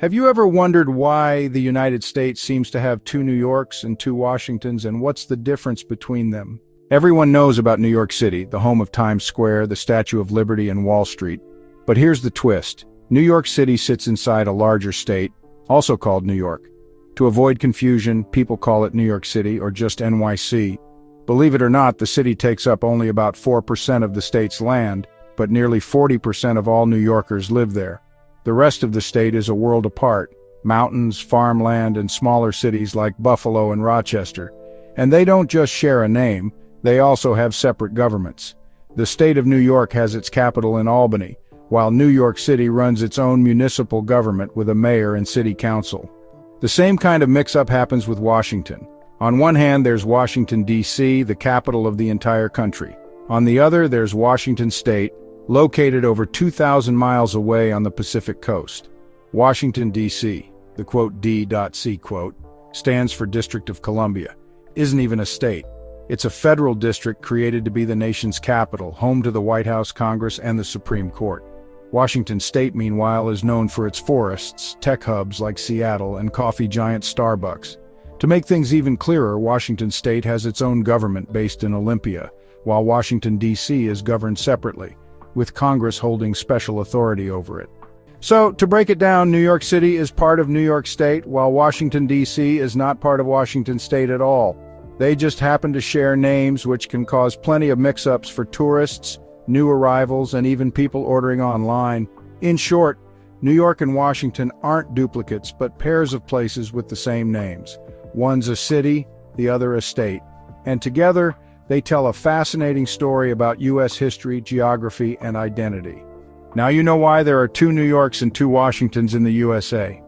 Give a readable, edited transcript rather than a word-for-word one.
Have you ever wondered why the United States seems to have two New Yorks and two Washingtons, and what's the difference between them? Everyone knows about New York City, the home of Times Square, the Statue of Liberty, and Wall Street. But here's the twist. New York City sits inside a larger state, also called New York. To avoid confusion, people call it New York City or just NYC. Believe it or not, the city takes up only about 4% of the state's land, but nearly 40% of all New Yorkers live there. The rest of the state is a world apart: mountains, farmland, and smaller cities like Buffalo and Rochester. And they don't just share a name, they also have separate governments. The state of New York has its capital in Albany, while New York City runs its own municipal government with a mayor and city council. The same kind of mix-up happens with Washington. On one hand, there's Washington, D.C., the capital of the entire country. On the other, there's Washington State, located over 2,000 miles away on the Pacific coast. Washington, D.C., the quote D.C. quote, stands for District of Columbia, isn't even a state. It's a federal district created to be the nation's capital, home to the White House, Congress, and the Supreme Court. Washington State, meanwhile, is known for its forests, tech hubs like Seattle, and coffee giant Starbucks. To make things even clearer, Washington State has its own government based in Olympia, while Washington, D.C. is governed separately, with Congress holding special authority over it. So, to break it down, New York City is part of New York State, while Washington, D.C. is not part of Washington State at all. They just happen to share names, which can cause plenty of mix-ups for tourists, new arrivals, and even people ordering online. In short, New York and Washington aren't duplicates, but pairs of places with the same names. One's a city, the other a state. And together, they tell a fascinating story about U.S. history, geography, and identity. Now you know why there are two New Yorks and two Washingtons in the USA.